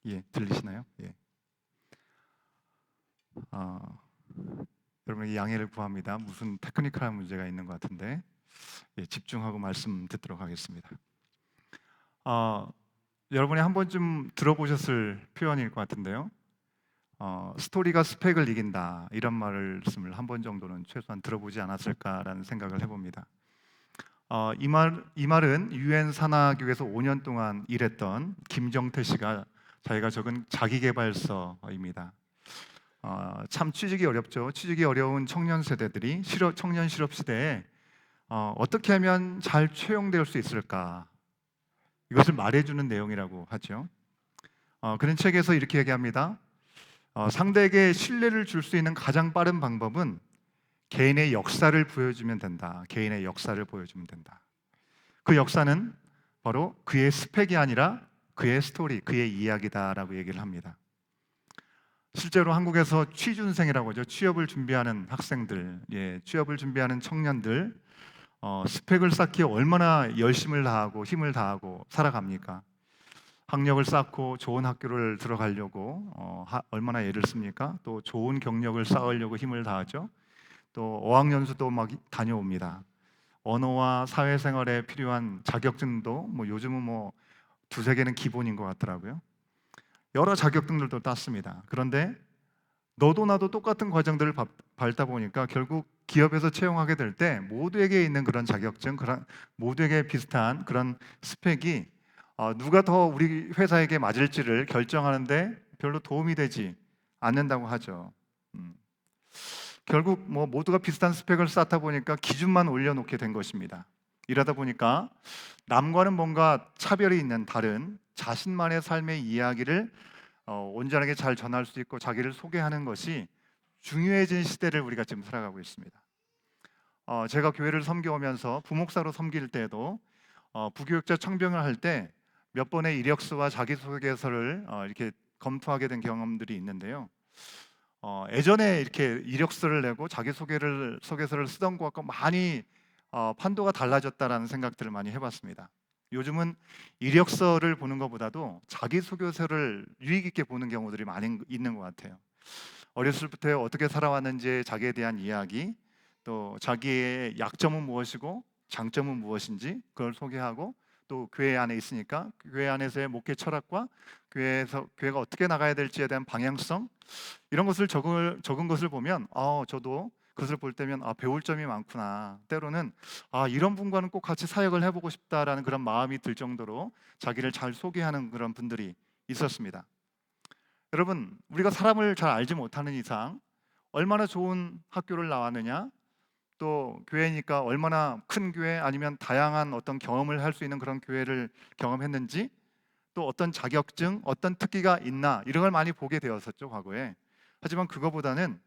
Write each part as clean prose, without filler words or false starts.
예, 들리시나요? 예. 아, 여러분에게 양해를 구합니다. 무슨 테크니컬한 문제가 있는 것 같은데 집중하고 말씀 듣도록 하겠습니다. 아, 여러분이 한 번쯤 들어보셨을 표현일 것 같은데요. 스토리가 스펙을 이긴다 이런 말씀을 한 번 정도는 최소한 들어보지 않았을까라는 생각을 해봅니다. 이 말은 유엔 산하교에서 5년 동안 일했던 김정태 씨가 자기가 적은 자기계발서입니다. 참 취직이 어렵죠. 취직이 어려운 청년 세대들이 청년 실업 시대에 어떻게 하면 잘 채용될 수 있을까? 이것을 말해주는 내용이라고 하죠. 그런 책에서 이렇게 얘기합니다. 상대에게 신뢰를 줄 수 있는 가장 빠른 방법은 개인의 역사를 보여주면 된다. 개인의 역사를 보여주면 된다. 그 역사는 바로 그의 스펙이 아니라 그의 스토리, 그의 이야기다라고 얘기를 합니다. 실제로 한국에서 취준생이라고 하죠. 취업을 준비하는 학생들, 취업을 준비하는 청년들, 스펙을 쌓기에 얼마나 열심을 다하고 힘을 다하고 살아갑니까? 학력을 쌓고 좋은 학교를 들어가려고 얼마나 애를 씁니까? 또 좋은 경력을 쌓으려고 힘을 다하죠. 또 어학연수도 막 다녀옵니다. 언어와 사회생활에 필요한 자격증도 요즘은 두세 개는 기본인 것 같더라고요. 여러 자격증들도 땄습니다. 그런데 너도 나도 똑같은 과정들을 밟다 보니까 결국 기업에서 채용하게 될 때 모두에게 있는 그런 자격증, 모두에게 비슷한 그런 스펙이 누가 더 우리 회사에게 맞을지를 결정하는데 별로 도움이 되지 않는다고 하죠. 결국 모두가 비슷한 스펙을 쌓다 보니까 기준만 올려놓게 된 것입니다. 이러다 보니까 남과는 뭔가 차별이 있는 다른 자신만의 삶의 이야기를 온전하게 잘 전할 수 있고 자기를 소개하는 것이 중요해진 시대를 우리가 지금 살아가고 있습니다. 제가 교회를 섬겨오면서 부목사로 섬길 때에도 부교육자 청병을 할 때 몇 번의 이력서와 자기소개서를 이렇게 검토하게 된 경험들이 있는데요. 예전에 이렇게 이력서를 내고 자기소개서를 쓰던 것과 많이 판도가 달라졌다라는 생각들을 많이 해봤습니다. 요즘은 이력서를 보는 것보다도 자기소개서를 유익 있게 보는 경우들이 많이 있는 것 같아요. 어렸을 부터 어떻게 살아왔는지 자기에 대한 이야기, 또 자기의 약점은 무엇이고 장점은 무엇인지 그걸 소개하고, 또 교회 안에 있으니까 교회 안에서의 목회 철학과 교회가 어떻게 나가야 될지에 대한 방향성, 이런 것을 적은 것을 보면 저도 그것을 볼 때면 배울 점이 많구나. 때로는 이런 분과는 꼭 같이 사역을 해보고 싶다라는 그런 마음이 들 정도로 자기를 잘 소개하는 그런 분들이 있었습니다. 여러분, 우리가 사람을 잘 알지 못하는 이상 얼마나 좋은 학교를 나왔느냐, 또 교회니까 얼마나 큰 교회 아니면 다양한 어떤 경험을 할 수 있는 그런 교회를 경험했는지, 또 어떤 자격증, 어떤 특기가 있나, 이런 걸 많이 보게 되었었죠, 과거에. 하지만 그거보다는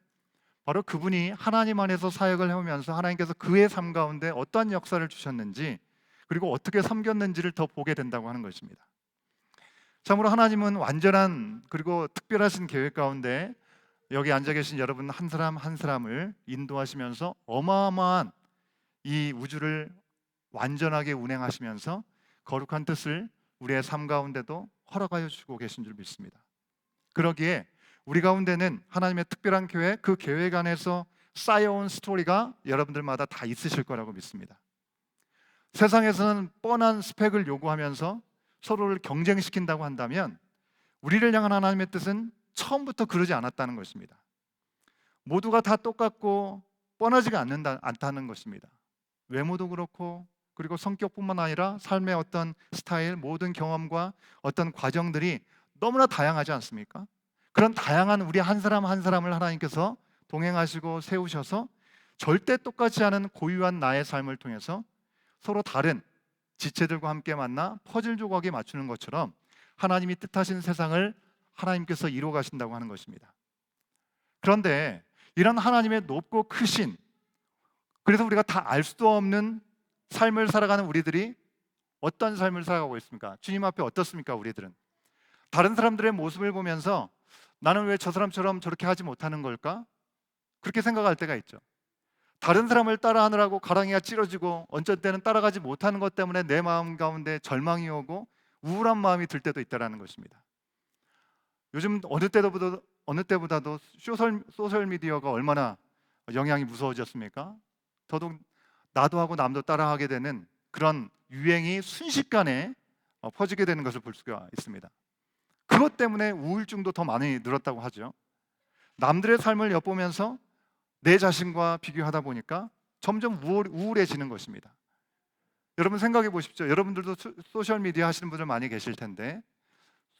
바로 그분이 하나님 안에서 사역을 해오면서 하나님께서 그의 삶 가운데 어떠한 역사를 주셨는지, 그리고 어떻게 섬겼는지를 더 보게 된다고 하는 것입니다. 참으로 하나님은 완전한 그리고 특별하신 계획 가운데 여기 앉아 계신 여러분 한 사람 한 사람을 인도하시면서 어마어마한 이 우주를 완전하게 운행하시면서 거룩한 뜻을 우리의 삶 가운데도 허락하여 주고 계신 줄 믿습니다. 그러기에 우리 가운데는 하나님의 특별한 계획, 그 계획 안에서 쌓여온 스토리가 여러분들마다 다 있으실 거라고 믿습니다. 세상에서는 뻔한 스펙을 요구하면서 서로를 경쟁시킨다고 한다면 우리를 향한 하나님의 뜻은 처음부터 그러지 않았다는 것입니다. 모두가 다 똑같고 뻔하지가 않다는 것입니다. 외모도 그렇고, 그리고 성격뿐만 아니라 삶의 어떤 스타일, 모든 경험과 어떤 과정들이 너무나 다양하지 않습니까? 그런 다양한 우리 한 사람 한 사람을 하나님께서 동행하시고 세우셔서 절대 똑같지 않은 고유한 나의 삶을 통해서 서로 다른 지체들과 함께 만나 퍼즐 조각에 맞추는 것처럼 하나님이 뜻하신 세상을 하나님께서 이루어 가신다고 하는 것입니다. 그런데 이런 하나님의 높고 크신, 그래서 우리가 다 알 수도 없는 삶을 살아가는 우리들이 어떤 삶을 살아가고 있습니까? 주님 앞에 어떻습니까? 우리들은 다른 사람들의 모습을 보면서 나는 왜 저 사람처럼 저렇게 하지 못하는 걸까? 그렇게 생각할 때가 있죠. 다른 사람을 따라하느라고 가랑이가 찌러지고 어쩔 때는 따라가지 못하는 것 때문에 내 마음 가운데 절망이 오고 우울한 마음이 들 때도 있다는 것입니다. 요즘 어느 때보다도 소셜 미디어가 얼마나 영향이 무서워졌습니까? 더더욱 나도 하고 남도 따라하게 되는 그런 유행이 순식간에 퍼지게 되는 것을 볼 수가 있습니다. 그것 때문에 우울증도 더 많이 늘었다고 하죠. 남들의 삶을 엿보면서 내 자신과 비교하다 보니까 점점 우울해지는 것입니다. 여러분 생각해 보십시오. 여러분들도 소셜 미디어 하시는 분들 많이 계실 텐데,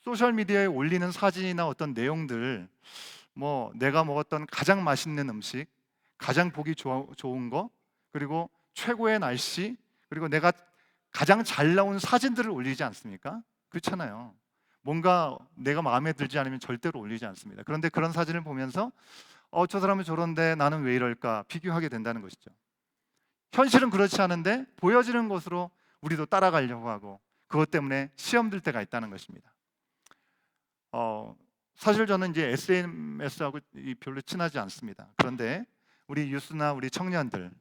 소셜 미디어에 올리는 사진이나 어떤 내용들, 뭐 내가 먹었던 가장 맛있는 음식, 가장 보기 좋은 거, 그리고 최고의 날씨, 그리고 내가 가장 잘 나온 사진들을 올리지 않습니까? 그렇잖아요. 뭔가 내가 마음에 들지 않으면 절대로 올리지 않습니다. 그런데 그런 사진을 보면서 저 사람은 저런데 나는 왜 이럴까 비교하게 된다는 것이죠. 현실은 그렇지 않은데 보여지는 것으로 우리도 따라가려고 하고, 그것 때문에 시험 들 때가 있다는 것입니다. 어, 사실 저는 이제 SNS하고 별로 친하지 않습니다. 그런데 우리 유스나 우리 청년들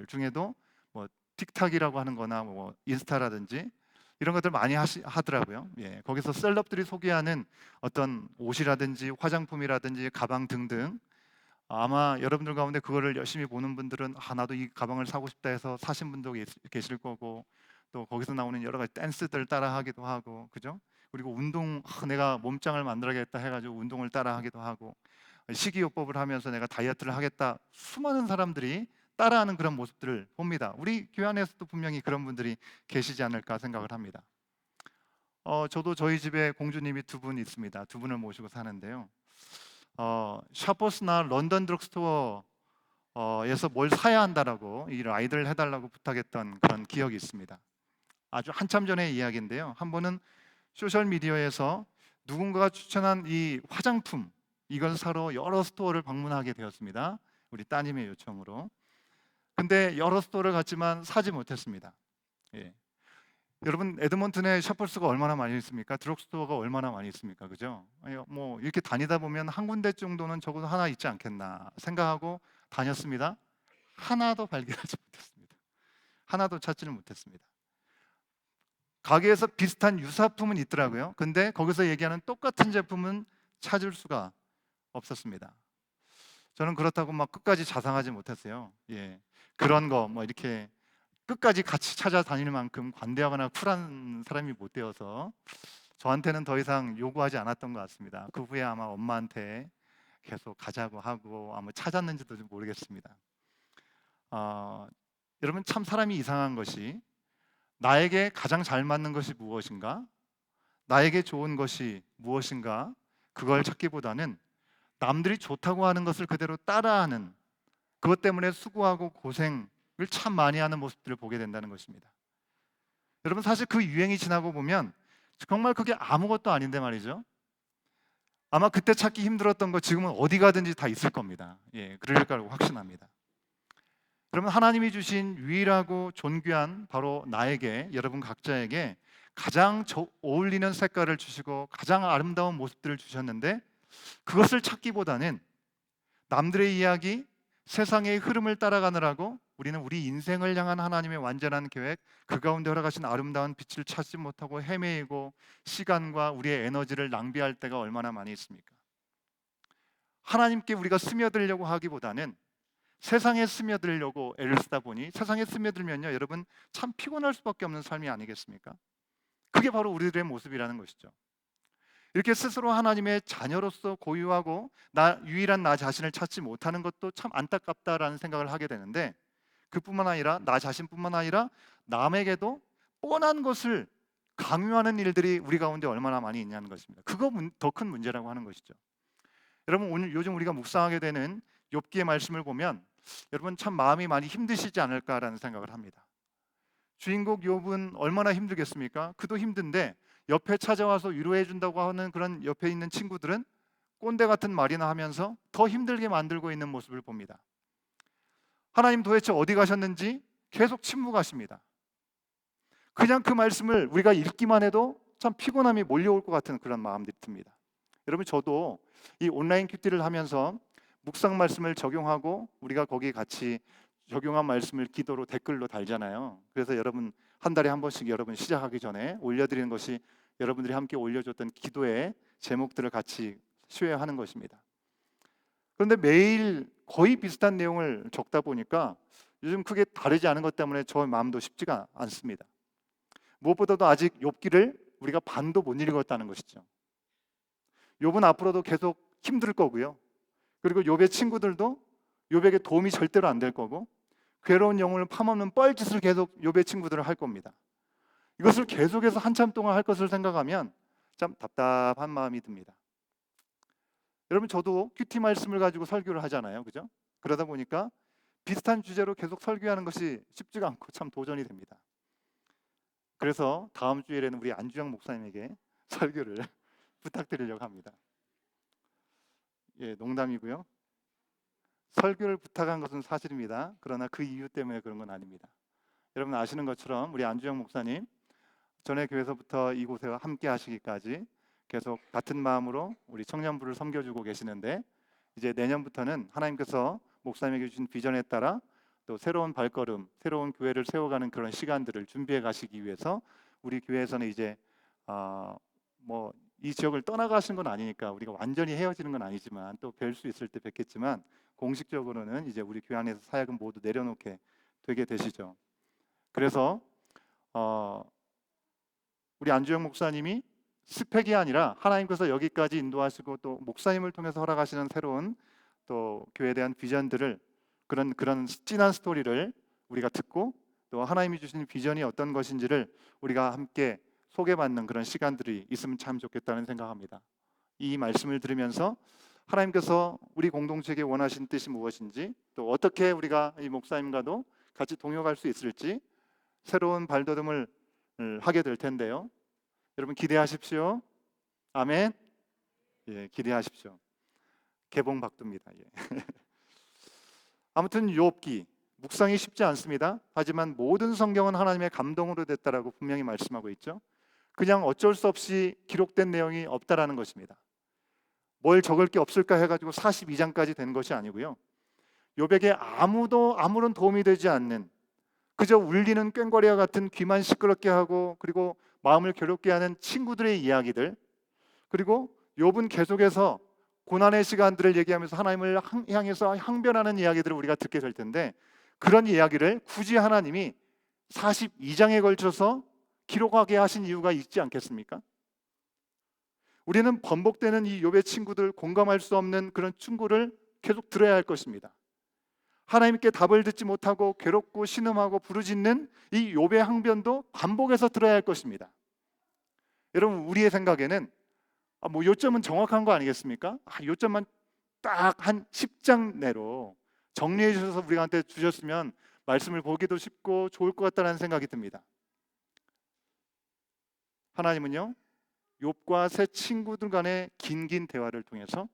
중에도 뭐 틱탁이라고 하는 거나 뭐 인스타라든지 이런 것들 많이 하더라고요. 예, 거기서 셀럽들이 소개하는 어떤 옷이라든지 화장품이라든지 가방 등등, 아마 여러분들 가운데 그거를 열심히 보는 분들은 나도 이 가방을 사고 싶다 해서 사신 분도 계실 거고, 또 거기서 나오는 여러 가지 댄스들 따라 하기도 하고, 그죠? 그리고 운동, 내가 몸짱을 만들어야겠다 해가지고 운동을 따라 하기도 하고, 식이요법을 하면서 내가 다이어트를 하겠다, 수많은 사람들이 따라하는 그런 모습들을 봅니다. 우리 교회 안에서도 분명히 그런 분들이 계시지 않을까 생각을 합니다. 저도 저희 집에 공주님이 두 분 있습니다. 두 분을 모시고 사는데요. 샤퍼스나 런던 드럭스토어에서 뭘 사야 한다라고 이 라이드를 해달라고 부탁했던 그런 기억이 있습니다. 아주 한참 전의 이야기인데요. 한 번은 소셜 미디어에서 누군가가 추천한 이 화장품, 이걸 사러 여러 스토어를 방문하게 되었습니다. 우리 따님의 요청으로. 근데 여러 스토어를 갔지만 사지 못했습니다. 예. 여러분, 에드먼튼에 샤펄스가 얼마나 많이 있습니까? 드럭스토어가 얼마나 많이 있습니까? 그죠? 뭐 이렇게 다니다 보면 한 군데 정도는 적어도 하나 있지 않겠나 생각하고 다녔습니다. 하나도 발견하지 못했습니다. 하나도 찾지를 못했습니다. 가게에서 비슷한 유사품은 있더라고요. 근데 거기서 얘기하는 똑같은 제품은 찾을 수가 없었습니다. 저는 그렇다고 막 끝까지 자상하지 못했어요. 예. 그런 거 뭐 이렇게 끝까지 같이 찾아다니는 만큼 관대하거나 쿨한 사람이 못 되어서 저한테는 더 이상 요구하지 않았던 것 같습니다. 그 후에 아마 엄마한테 계속 가자고 하고 아마 찾았는지도 좀 모르겠습니다. 어, 여러분, 참 사람이 이상한 것이, 나에게 가장 잘 맞는 것이 무엇인가, 나에게 좋은 것이 무엇인가, 그걸 찾기보다는 남들이 좋다고 하는 것을 그대로 따라하는, 그것 때문에 수고하고 고생을 참 많이 하는 모습들을 보게 된다는 것입니다. 여러분, 사실 그 유행이 지나고 보면 정말 그게 아무것도 아닌데 말이죠. 아마 그때 찾기 힘들었던 거 지금은 어디 가든지 다 있을 겁니다. 예, 그럴 거라고 확신합니다. 그러면 하나님이 주신 유일하고 존귀한 바로 나에게, 여러분 각자에게 가장 어울리는 색깔을 주시고 가장 아름다운 모습들을 주셨는데, 그것을 찾기보다는 남들의 이야기, 세상의 흐름을 따라가느라고 우리는 우리 인생을 향한 하나님의 완전한 계획, 그 가운데 허락하신 아름다운 빛을 찾지 못하고 헤매이고 시간과 우리의 에너지를 낭비할 때가 얼마나 많이 있습니까? 하나님께 우리가 스며들려고 하기보다는 세상에 스며들려고 애를 쓰다 보니, 세상에 스며들면요, 여러분 참 피곤할 수밖에 없는 삶이 아니겠습니까? 그게 바로 우리들의 모습이라는 것이죠. 이렇게 스스로 하나님의 자녀로서 고유하고 유일한 나 자신을 찾지 못하는 것도 참 안타깝다라는 생각을 하게 되는데, 그뿐만 아니라 나 자신뿐만 아니라 남에게도 뻔한 것을 강요하는 일들이 우리 가운데 얼마나 많이 있냐는 것입니다. 그거 더 큰 문제라고 하는 것이죠. 여러분, 오늘 요즘 우리가 묵상하게 되는 욥기의 말씀을 보면 여러분 참 마음이 많이 힘드시지 않을까라는 생각을 합니다. 주인공 욥은 얼마나 힘들겠습니까? 그도 힘든데 옆에 찾아와서 위로해 준다고 하는 그런 옆에 있는 친구들은 꼰대 같은 말이나 하면서 더 힘들게 만들고 있는 모습을 봅니다. 하나님 도대체 어디 가셨는지 계속 침묵하십니다. 그냥 그 말씀을 우리가 읽기만 해도 참 피곤함이 몰려올 것 같은 그런 마음들이 듭니다. 여러분, 저도 이 온라인 큐티를 하면서 묵상 말씀을 적용하고 우리가 거기 같이 적용한 말씀을 기도로 댓글로 달잖아요. 그래서 여러분 한 달에 한 번씩 여러분 시작하기 전에 올려드리는 것이 여러분들이 함께 올려줬던 기도의 제목들을 같이 수여하는 것입니다. 그런데 매일 거의 비슷한 내용을 적다 보니까 요즘 크게 다르지 않은 것 때문에 저 마음도 쉽지가 않습니다. 무엇보다도 아직 욥기를 우리가 반도 못 읽었다는 것이죠. 욥은 앞으로도 계속 힘들 거고요. 그리고 욥의 친구들도 욥에게 도움이 절대로 안 될 거고, 괴로운 영혼을 파먹는 뻘짓을 계속 욥의 친구들은 할 겁니다. 이것을 계속해서 한참 동안 할 것을 생각하면 참 답답한 마음이 듭니다. 여러분, 저도 큐티 말씀을 가지고 설교를 하잖아요, 그죠? 그러다 보니까 비슷한 주제로 계속 설교하는 것이 쉽지가 않고 참 도전이 됩니다. 그래서 다음 주일에는 우리 안주영 목사님에게 설교를 부탁드리려고 합니다. 예, 농담이고요. 설교를 부탁한 것은 사실입니다. 그러나 그 이유 때문에 그런 건 아닙니다. 여러분 아시는 것처럼 우리 안주영 목사님 전에 교회에서부터 이곳에 함께 하시기까지 계속 같은 마음으로 우리 청년부를 섬겨주고 계시는데, 이제 내년부터는 하나님께서 목사님에게 주신 비전에 따라 또 새로운 발걸음, 새로운 교회를 세워가는 그런 시간들을 준비해 가시기 위해서 우리 교회에서는 이제 이 지역을 떠나가신 건 아니니까 우리가 완전히 헤어지는 건 아니지만 또 뵐 수 있을 때 뵙겠지만, 공식적으로는 이제 우리 교회 안에서 사역은 모두 내려놓게 되게 되시죠. 그래서 우리 안주영 목사님이 스펙이 아니라 하나님께서 여기까지 인도하시고 또 목사님을 통해서 허락하시는 새로운 또 교회에 대한 비전들을, 그런 진한 스토리를 우리가 듣고 또 하나님이 주신 비전이 어떤 것인지를 우리가 함께 소개받는 그런 시간들이 있으면 참 좋겠다는 생각합니다. 이 말씀을 들으면서 하나님께서 우리 공동체에게 원하신 뜻이 무엇인지, 또 어떻게 우리가 이 목사님과도 같이 동역할 수 있을지 새로운 발돋움을 하게 될 텐데요. 여러분 기대하십시오. 아멘. 예, 기대하십시오. 개봉 박두입니다. 예. 아무튼 욥기 묵상이 쉽지 않습니다. 하지만 모든 성경은 하나님의 감동으로 됐다라고 분명히 말씀하고 있죠. 그냥 어쩔 수 없이 기록된 내용이 없다라는 것입니다. 뭘 적을 게 없을까 해가지고 42장까지 된 것이 아니고요. 욥에게 아무런 도움이 되지 않는, 그저 울리는 꽹과리와 같은 귀만 시끄럽게 하고 그리고 마음을 괴롭게 하는 친구들의 이야기들, 그리고 욥은 계속해서 고난의 시간들을 얘기하면서 하나님을 향해서 항변하는 이야기들을 우리가 듣게 될 텐데, 그런 이야기를 굳이 하나님이 42장에 걸쳐서 기록하게 하신 이유가 있지 않겠습니까? 우리는 번복되는 이 욥의 친구들, 공감할 수 없는 그런 충고를 계속 들어야 할 것입니다. 하나님께 답을 듣지 못하고 괴롭고 신음하고 부르짖는 이 욥의 항변도 반복해서 들어야 할 것입니다. 여러분, 우리의 생각에는 요점은 정확한 거 아니겠습니까? 요점만 딱 한 10장 내로 정리해 주셔서 우리한테 주셨으면 말씀을 보기도 쉽고 좋을 것 같다는 생각이 듭니다. 하나님은요, 욥과 새 친구들 간의 긴 대화를 통해서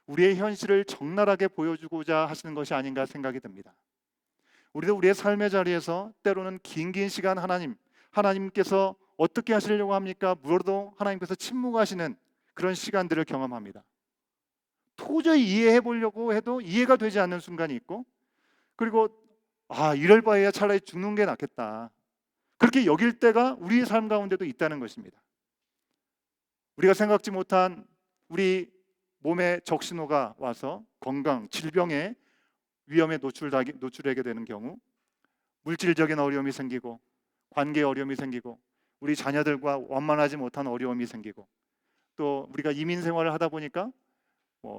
우리의 현실을 적나라하게 보여주고자 하시는 것이 아닌가 생각이 듭니다. 우리도 우리의 삶의 자리에서 때로는 긴 시간 하나님께서 어떻게 하시려고 합니까? 물어도 하나님께서 침묵하시는 그런 시간들을 경험합니다. 도저히 이해해 보려고 해도 이해가 되지 않는 순간이 있고, 그리고 이럴 바에야 차라리 죽는 게 낫겠다, 그렇게 여길 때가 우리의 삶 가운데도 있다는 것입니다. 우리가 생각지 못한 우리 몸에 적신호가 와서 건강, 질병의 위험에 노출되게 되는 경우, 물질적인 어려움이 생기고 관계 어려움이 생기고 우리 자녀들과 원만하지 못한 어려움이 생기고, 또 우리가 이민 생활을 하다 보니까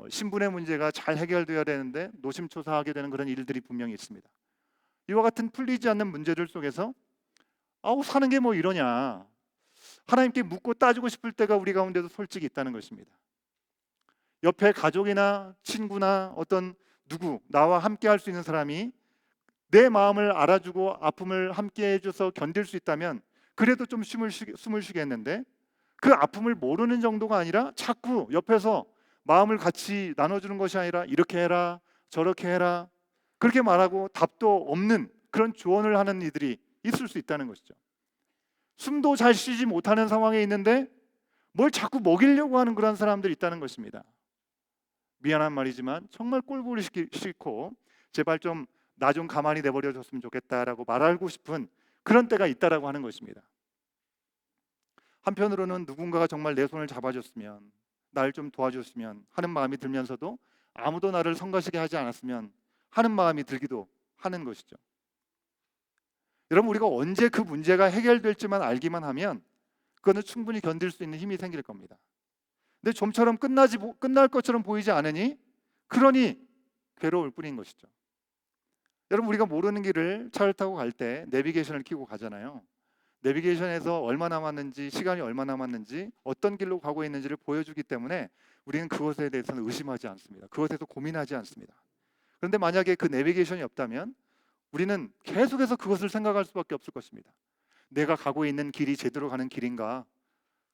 신분의 문제가 잘 해결되어야 되는데 노심초사하게 되는 그런 일들이 분명히 있습니다. 이와 같은 풀리지 않는 문제들 속에서 사는 게 뭐 이러냐, 하나님께 묻고 따지고 싶을 때가 우리 가운데도 솔직히 있다는 것입니다. 옆에 가족이나 친구나 어떤 누구, 나와 함께 할 수 있는 사람이 내 마음을 알아주고 아픔을 함께 해줘서 견딜 수 있다면 그래도 좀 숨을 쉬게 했는데, 그 아픔을 모르는 정도가 아니라 자꾸 옆에서 마음을 같이 나눠주는 것이 아니라 이렇게 해라 저렇게 해라 그렇게 말하고 답도 없는 그런 조언을 하는 이들이 있을 수 있다는 것이죠. 숨도 잘 쉬지 못하는 상황에 있는데 뭘 자꾸 먹이려고 하는 그런 사람들이 있다는 것입니다. 미안한 말이지만 정말 꼴보기 싫고 제발 좀 나 좀 가만히 내버려 줬으면 좋겠다라고 말하고 싶은 그런 때가 있다라고 하는 것입니다. 한편으로는 누군가가 정말 내 손을 잡아줬으면, 날 좀 도와줬으면 하는 마음이 들면서도 아무도 나를 성가시게 하지 않았으면 하는 마음이 들기도 하는 것이죠. 여러분, 우리가 언제 그 문제가 해결될지만 알기만 하면 그거는 충분히 견딜 수 있는 힘이 생길 겁니다. 근데 좀처럼 끝날 것처럼 보이지 않으니, 그러니 괴로울 뿐인 것이죠. 여러분, 우리가 모르는 길을 차를 타고 갈 때 내비게이션을 켜고 가잖아요. 내비게이션에서 얼마 남았는지, 시간이 얼마 남았는지, 어떤 길로 가고 있는지를 보여주기 때문에 우리는 그것에 대해서는 의심하지 않습니다. 그것에서 고민하지 않습니다. 그런데 만약에 그 내비게이션이 없다면 우리는 계속해서 그것을 생각할 수밖에 없을 것입니다. 내가 가고 있는 길이 제대로 가는 길인가?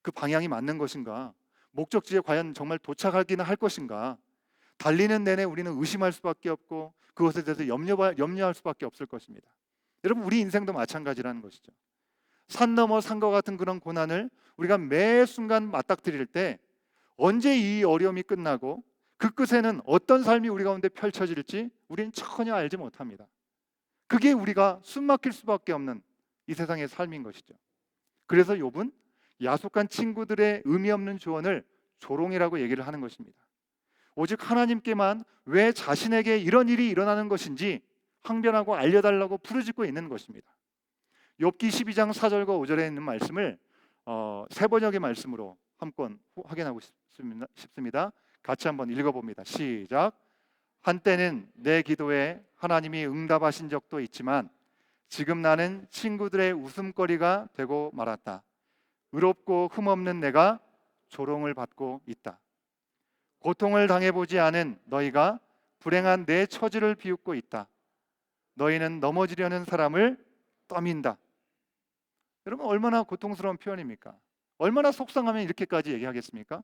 그 방향이 맞는 것인가? 목적지에 과연 정말 도착하기는 할 것인가? 달리는 내내 우리는 의심할 수밖에 없고 그것에 대해서 염려할 수밖에 없을 것입니다. 여러분, 우리 인생도 마찬가지라는 것이죠. 산 넘어 산과 같은 그런 고난을 우리가 매 순간 맞닥뜨릴 때 언제 이 어려움이 끝나고 그 끝에는 어떤 삶이 우리 가운데 펼쳐질지 우리는 전혀 알지 못합니다. 그게 우리가 숨막힐 수밖에 없는 이 세상의 삶인 것이죠. 그래서 욥은 야속한 친구들의 의미 없는 조언을 조롱이라고 얘기를 하는 것입니다. 오직 하나님께만 왜 자신에게 이런 일이 일어나는 것인지 항변하고 알려달라고 부르짖고 있는 것입니다. 욥기 12장 4절과 5절에 있는 말씀을 세 번역의 말씀으로 한번 확인하고 싶습니다. 같이 한번 읽어봅니다. 시작. 한때는 내 기도에 하나님이 응답하신 적도 있지만 지금 나는 친구들의 웃음거리가 되고 말았다. 의롭고 흠없는 내가 조롱을 받고 있다. 고통을 당해보지 않은 너희가 불행한 내 처지를 비웃고 있다. 너희는 넘어지려는 사람을 떠민다. 여러분, 얼마나 고통스러운 표현입니까? 얼마나 속상하면 이렇게까지 얘기하겠습니까?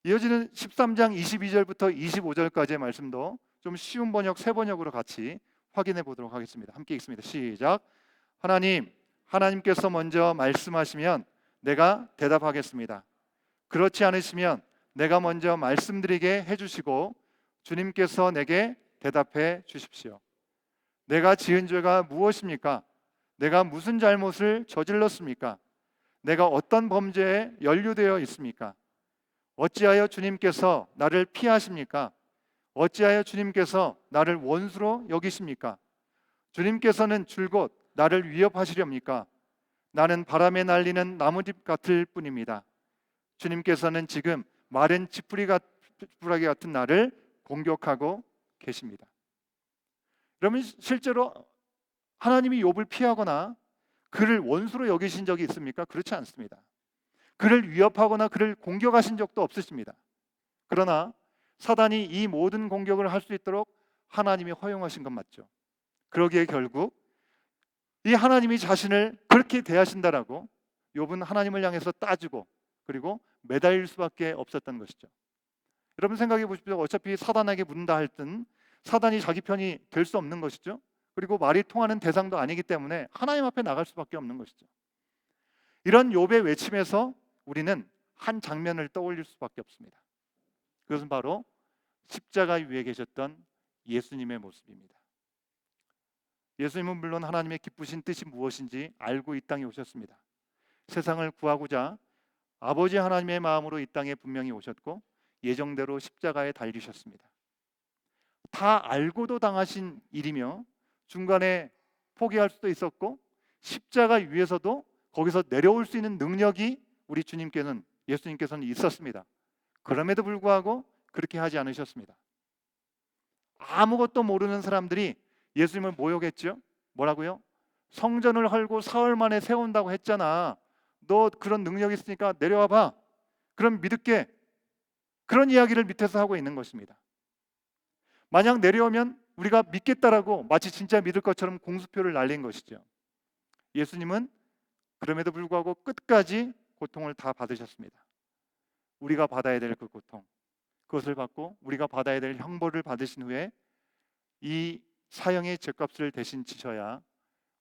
이어지는 13장 22절부터 25절까지의 말씀도 좀 쉬운 번역, 세 번역으로 같이 확인해 보도록 하겠습니다. 함께 읽습니다. 시작. 하나님께서 먼저 말씀하시면 내가 대답하겠습니다. 그렇지 않으시면 내가 먼저 말씀드리게 해주시고 주님께서 내게 대답해 주십시오. 내가 지은 죄가 무엇입니까? 내가 무슨 잘못을 저질렀습니까? 내가 어떤 범죄에 연루되어 있습니까? 어찌하여 주님께서 나를 피하십니까? 어찌하여 주님께서 나를 원수로 여기십니까? 주님께서는 줄곧 나를 위협하시렵니까? 나는 바람에 날리는 나뭇잎 같을 뿐입니다. 주님께서는 지금 마른 지푸라기 같은 나를 공격하고 계십니다. 그러면 실제로 하나님이 욥을 피하거나 그를 원수로 여기신 적이 있습니까? 그렇지 않습니다. 그를 위협하거나 그를 공격하신 적도 없으십니다. 그러나 사단이 이 모든 공격을 할 수 있도록 하나님이 허용하신 건 맞죠. 그러기에 결국 이 하나님이 자신을 그렇게 대하신다라고 욥은 하나님을 향해서 따지고 그리고 매달릴 수밖에 없었던 것이죠. 여러분, 생각해 보십시오. 어차피 사단에게 묻는다 할 땐 사단이 자기 편이 될 수 없는 것이죠. 그리고 말이 통하는 대상도 아니기 때문에 하나님 앞에 나갈 수밖에 없는 것이죠. 이런 욥의 외침에서 우리는 한 장면을 떠올릴 수밖에 없습니다. 그것은 바로 십자가 위에 계셨던 예수님의 모습입니다. 예수님은 물론 하나님의 기쁘신 뜻이 무엇인지 알고 이 땅에 오셨습니다. 세상을 구하고자 아버지 하나님의 마음으로 이 땅에 분명히 오셨고 예정대로 십자가에 달리셨습니다. 다 알고도 당하신 일이며 중간에 포기할 수도 있었고 십자가 위에서도 거기서 내려올 수 있는 능력이 우리 예수님께서는 있었습니다. 그럼에도 불구하고 그렇게 하지 않으셨습니다. 아무것도 모르는 사람들이 예수님을 모욕했죠. 뭐라고요? 성전을 헐고 사흘 만에 세운다고 했잖아. 너 그런 능력이 있으니까 내려와 봐. 그럼 믿을게. 그런 이야기를 밑에서 하고 있는 것입니다. 만약 내려오면 우리가 믿겠다라고 마치 진짜 믿을 것처럼 공수표를 날린 것이죠. 예수님은 그럼에도 불구하고 끝까지 고통을 다 받으셨습니다. 우리가 받아야 될 그 고통, 그것을 받고 우리가 받아야 될 형벌을 받으신 후에 이 사형의 죗값을 대신 지셔야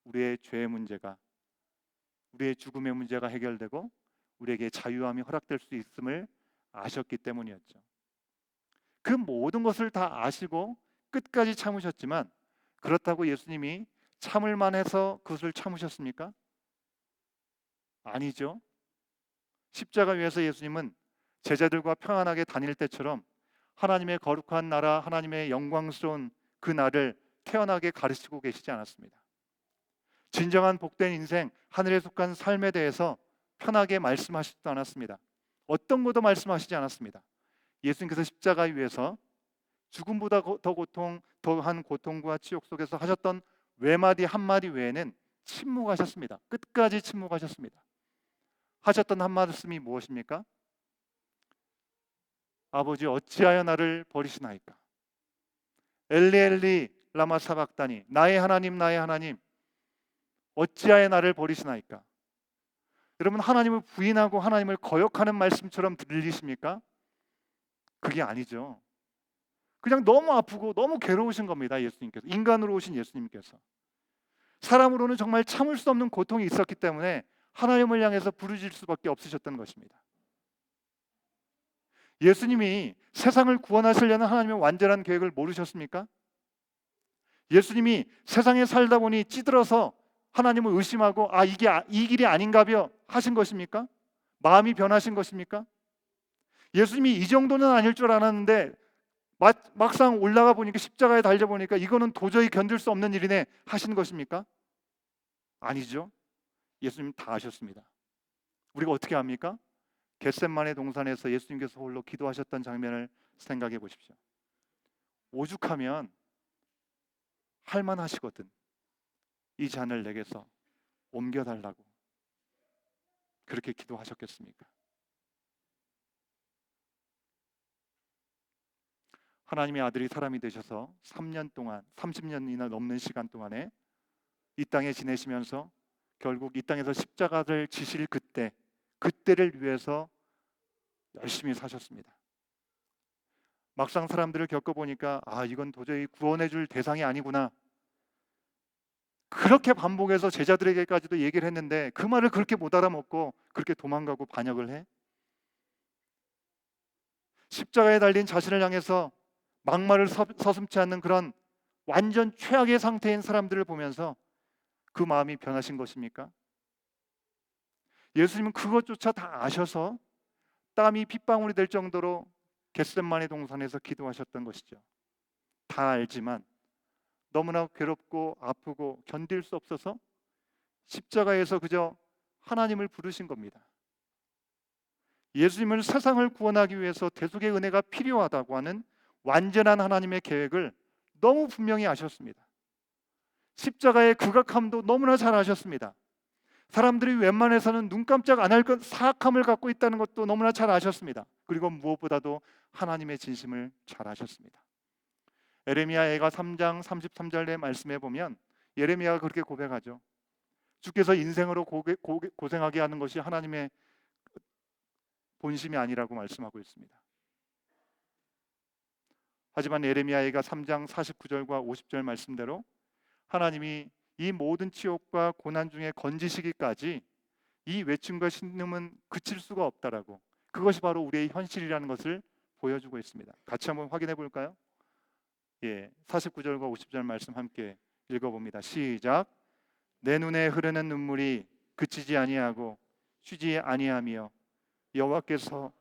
우리의 죄의 문제가, 우리의 죽음의 문제가 해결되고 우리에게 자유함이 허락될 수 있음을 아셨기 때문이었죠. 그 모든 것을 다 아시고 끝까지 참으셨지만 그렇다고 예수님이 참을 만해서 그것을 참으셨습니까? 아니죠. 십자가 위에서 예수님은 제자들과 평안하게 다닐 때처럼 하나님의 거룩한 나라, 하나님의 영광스러운 그 날을 태연하게 가르치고 계시지 않았습니다. 진정한 복된 인생, 하늘에 속한 삶에 대해서 편하게 말씀하시지도 않았습니다. 어떤 것도 말씀하시지 않았습니다. 예수님께서 십자가 위에서 죽음보다 더한 고통과 치욕 속에서 하셨던 외마디 한마디 외에는 침묵하셨습니다. 끝까지 침묵하셨습니다. 하셨던 한 말씀이 무엇입니까? 아버지 어찌하여 나를 버리시나이까? 엘리 엘리 라마 사박다니, 나의 하나님 어찌하여 나를 버리시나이까? 여러분, 하나님을 부인하고 하나님을 거역하는 말씀처럼 들리십니까? 그게 아니죠. 그냥 너무 아프고 너무 괴로우신 겁니다. 예수님께서, 인간으로 오신 예수님께서. 사람으로는 정말 참을 수 없는 고통이 있었기 때문에 하나님을 향해서 부르짖을 수밖에 없으셨던 것입니다. 예수님이 세상을 구원하시려는 하나님의 완전한 계획을 모르셨습니까? 예수님이 세상에 살다 보니 찌들어서 하나님을 의심하고 이게 이 길이 아닌가벼 하신 것입니까? 마음이 변하신 것입니까? 예수님이 이 정도는 아닐 줄 알았는데 막상 올라가 보니까, 십자가에 달려 보니까 이거는 도저히 견딜 수 없는 일이네 하신 것입니까? 아니죠. 예수님 다 아셨습니다. 우리가 어떻게 합니까? 겟셋마네 동산에서 예수님께서 홀로 기도하셨던 장면을 생각해 보십시오. 오죽하면 할만하시거든 이 잔을 내게서 옮겨달라고 그렇게 기도하셨겠습니까? 하나님의 아들이 사람이 되셔서 3년 동안, 30년이나 넘는 시간 동안에 이 땅에 지내시면서 결국 이 땅에서 십자가를 지실 그때를 위해서 열심히 사셨습니다. 막상 사람들을 겪어보니까 이건 도저히 구원해 줄 대상이 아니구나, 그렇게 반복해서 제자들에게까지도 얘기를 했는데 그 말을 그렇게 못 알아먹고 그렇게 도망가고 반역을 해? 십자가에 달린 자신을 향해서 막말을 서슴지 않는 그런 완전 최악의 상태인 사람들을 보면서 그 마음이 변하신 것입니까? 예수님은 그것조차 다 아셔서 땀이 핏방울이 될 정도로 겟셋마네 동산에서 기도하셨던 것이죠. 다 알지만 너무나 괴롭고 아프고 견딜 수 없어서 십자가에서 그저 하나님을 부르신 겁니다. 예수님은 세상을 구원하기 위해서 대속의 은혜가 필요하다고 하는 완전한 하나님의 계획을 너무 분명히 아셨습니다. 십자가의 극악함도 너무나 잘 아셨습니다. 사람들이 웬만해서는 눈 깜짝 안 할 것 사악함을 갖고 있다는 것도 너무나 잘 아셨습니다. 그리고 무엇보다도 하나님의 진심을 잘 아셨습니다. 에레미야가 3장 33절의 말씀에 보면 예레미야가 그렇게 고백하죠. 주께서 인생으로 고생하게 하는 것이 하나님의 본심이 아니라고 말씀하고 있습니다. 하지만 예레미야가 3장 49절과 50절 말씀대로 하나님이 이 모든 치욕과 고난 중에 건지시기까지 이 외침과 신음은 그칠 수가 없다라고, 그것이 바로 우리의 현실이라는 것을 보여주고 있습니다. 같이 한번 확인해 볼까요? 49절과 50절 말씀 함께 읽어봅니다. 시작. 내 눈에 흐르는 눈물이 그치지 아니하고 쉬지 아니하며 여호와께서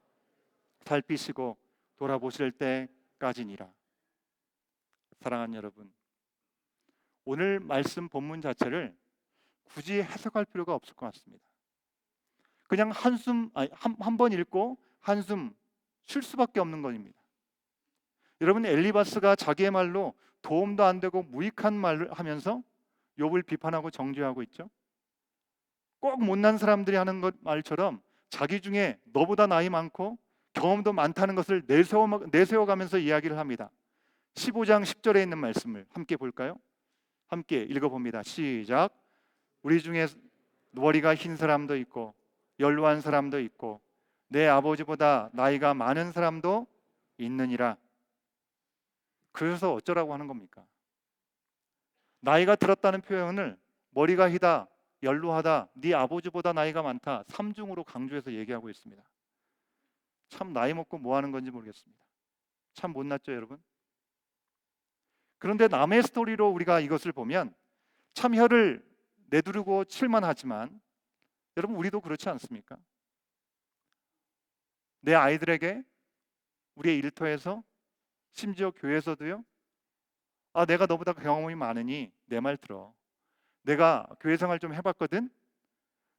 살피시고 돌아보실 때까지니라. 사랑하는 여러분, 오늘 말씀 본문 자체를 굳이 해석할 필요가 없을 것 같습니다. 그냥 한 번 읽고 한숨 쉴 수밖에 없는 것입니다. 여러분, 엘리바스가 자기의 말로 도움도 안 되고 무익한 말을 하면서 욥을 비판하고 정죄하고 있죠. 꼭 못난 사람들이 하는 말처럼 자기 중에 너보다 나이 많고 경험도 많다는 것을 내세워가면서 이야기를 합니다. 15장 10절에 있는 말씀을 함께 볼까요? 함께 읽어봅니다. 시작. 우리 중에 머리가 흰 사람도 있고 연로한 사람도 있고 내 아버지보다 나이가 많은 사람도 있느니라. 그래서 어쩌라고 하는 겁니까? 나이가 들었다는 표현을 머리가 희다, 연로하다, 네 아버지보다 나이가 많다, 삼중으로 강조해서 얘기하고 있습니다. 참 나이 먹고 뭐 하는 건지 모르겠습니다. 참 못났죠, 여러분? 그런데 남의 스토리로 우리가 이것을 보면 참 혀를 내두르고 칠만하지만 여러분, 우리도 그렇지 않습니까? 내 아이들에게, 우리의 일터에서, 심지어 교회에서도요. 내가 너보다 경험이 많으니 내 말 들어. 내가 교회 생활 좀 해봤거든.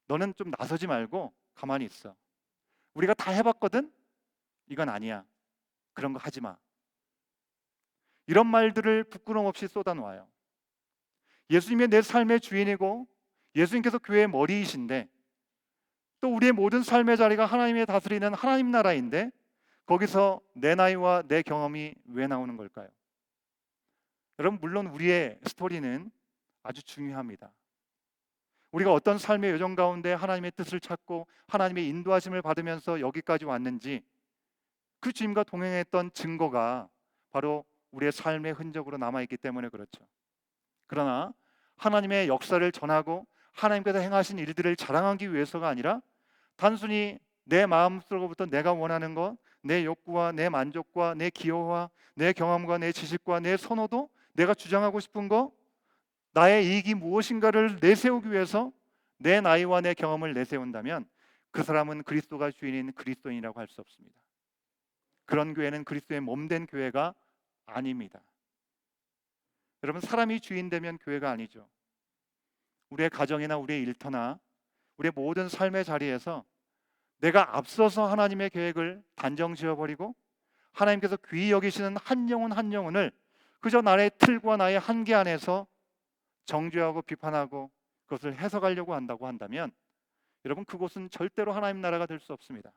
너는 좀 나서지 말고 가만히 있어. 우리가 다 해봤거든. 이건 아니야. 그런 거 하지 마. 이런 말들을 부끄럼 없이 쏟아놓아요. 예수님의 내 삶의 주인이고 예수님께서 교회의 머리이신데, 또 우리의 모든 삶의 자리가 하나님의 다스리는 하나님 나라인데, 거기서 내 나이와 내 경험이 왜 나오는 걸까요? 여러분, 물론 우리의 스토리는 아주 중요합니다. 우리가 어떤 삶의 여정 가운데 하나님의 뜻을 찾고 하나님의 인도하심을 받으면서 여기까지 왔는지, 그 주님과 동행했던 증거가 바로 우리의 삶의 흔적으로 남아있기 때문에 그렇죠. 그러나 하나님의 역사를 전하고 하나님께서 행하신 일들을 자랑하기 위해서가 아니라, 단순히 내 마음속으로부터 내가 원하는 것, 내 욕구와 내 만족과 내 기호와 내 경험과 내 지식과 내 선호도, 내가 주장하고 싶은 것, 나의 이익이 무엇인가를 내세우기 위해서 내 나이와 내 경험을 내세운다면, 그 사람은 그리스도가 주인인 그리스도인이라고 할 수 없습니다. 그런 교회는 그리스도의 몸된 교회가 아닙니다. 여러분, 사람이 주인 되면 교회가 아니죠. 우리의 가정이나 우리의 일터나 우리의 모든 삶의 자리에서 내가 앞서서 하나님의 계획을 단정 지어버리고 하나님께서 귀히 여기시는 한 영혼 한 영혼을 그저 나의 틀과 나의 한계 안에서 정죄하고 비판하고 그것을 해석하려고 한다고 한다면, 여러분, 그곳은 절대로 하나님 나라가 될 수 없습니다.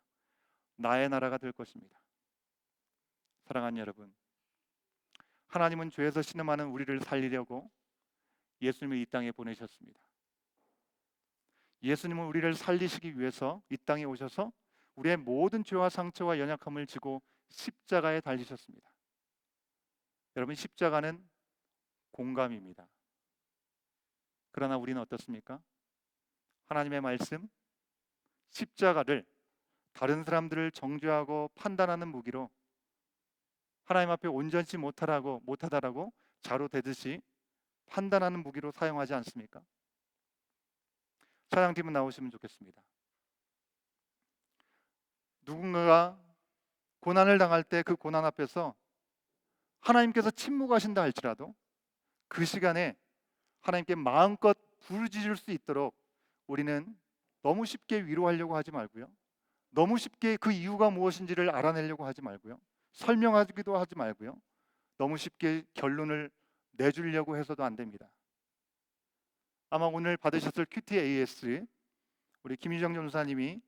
나의 나라가 될 것입니다. 사랑하는 여러분, 하나님은 죄에서 신음하는 우리를 살리려고 예수님을 이 땅에 보내셨습니다. 예수님은 우리를 살리시기 위해서 이 땅에 오셔서 우리의 모든 죄와 상처와 연약함을 지고 십자가에 달리셨습니다. 여러분, 십자가는 공감입니다. 그러나 우리는 어떻습니까? 하나님의 말씀, 십자가를 다른 사람들을 정죄하고 판단하는 무기로, 하나님 앞에 온전치 못하다라고 자로대듯이 판단하는 무기로 사용하지 않습니까? 찬양팀은 나오시면 좋겠습니다. 누군가가 고난을 당할 때 그 고난 앞에서 하나님께서 침묵하신다 할지라도, 그 시간에 하나님께 마음껏 부르짖을 수 있도록 우리는 너무 쉽게 위로하려고 하지 말고요, 너무 쉽게 그 이유가 무엇인지를 알아내려고 하지 말고요, 설명하기도 하지 말고요, 너무 쉽게 결론을 내주려고 해서도 안 됩니다. 아마 오늘 받으셨을 QTAS, 우리 김유정 전사님이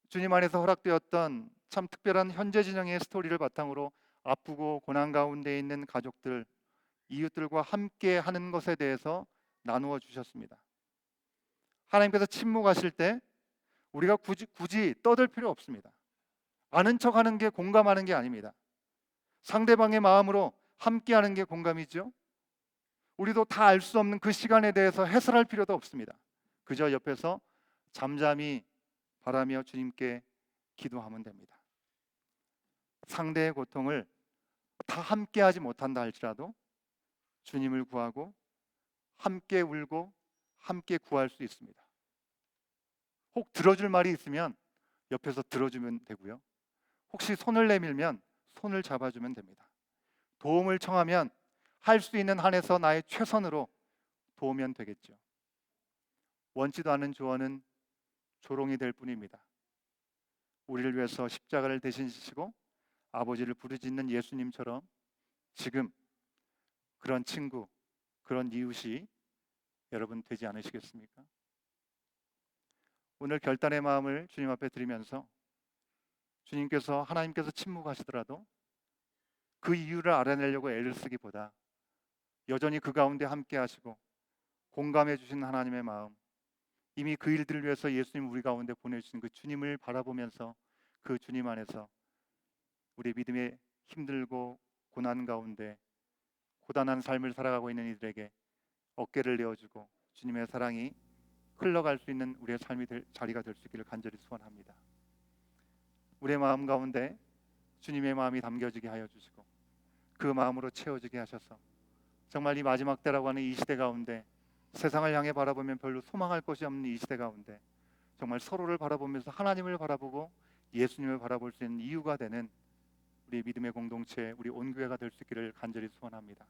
주님 안에서 허락되었던 참 특별한 현재 진영의 스토리를 바탕으로 아프고 고난 가운데 있는 가족들, 이웃들과 함께 하는 것에 대해서 나누어 주셨습니다. 하나님께서 침묵하실 때 우리가 굳이 떠들 필요 없습니다. 아는 척하는 게 공감하는 게 아닙니다. 상대방의 마음으로 함께하는 게 공감이죠. 우리도 다 알 수 없는 그 시간에 대해서 해설할 필요도 없습니다. 그저 옆에서 잠잠히 바라며 주님께 기도하면 됩니다. 상대의 고통을 다 함께하지 못한다 할지라도 주님을 구하고 함께 울고 함께 구할 수 있습니다. 혹 들어줄 말이 있으면 옆에서 들어주면 되고요, 혹시 손을 내밀면 손을 잡아주면 됩니다. 도움을 청하면 할 수 있는 한에서 나의 최선으로 도우면 되겠죠. 원치도 않은 조언은 조롱이 될 뿐입니다. 우리를 위해서 십자가를 대신 지시고 아버지를 부르짖는 예수님처럼 지금 그런 친구, 그런 이웃이 여러분 되지 않으시겠습니까? 오늘 결단의 마음을 주님 앞에 드리면서, 하나님께서 침묵하시더라도 그 이유를 알아내려고 애를 쓰기보다 여전히 그 가운데 함께 하시고 공감해 주시는 하나님의 마음, 이미 그 일들을 위해서 예수님 우리 가운데 보내주신 그 주님을 바라보면서 그 주님 안에서 우리 믿음의 힘들고 고난 가운데 고단한 삶을 살아가고 있는 이들에게 어깨를 내어주고 주님의 사랑이 흘러갈 수 있는 우리의 삶이 자리가 될 수 있기를 간절히 소원합니다. 우리의 마음 가운데 주님의 마음이 담겨지게 하여 주시고 그 마음으로 채워지게 하셔서 정말 이 마지막 때라고 하는 이 시대 가운데, 세상을 향해 바라보면 별로 소망할 것이 없는 이 시대 가운데 정말 서로를 바라보면서 하나님을 바라보고 예수님을 바라볼 수 있는 이유가 되는 우리 믿음의 공동체, 우리 온교회가 될 수 있기를 간절히 소원합니다.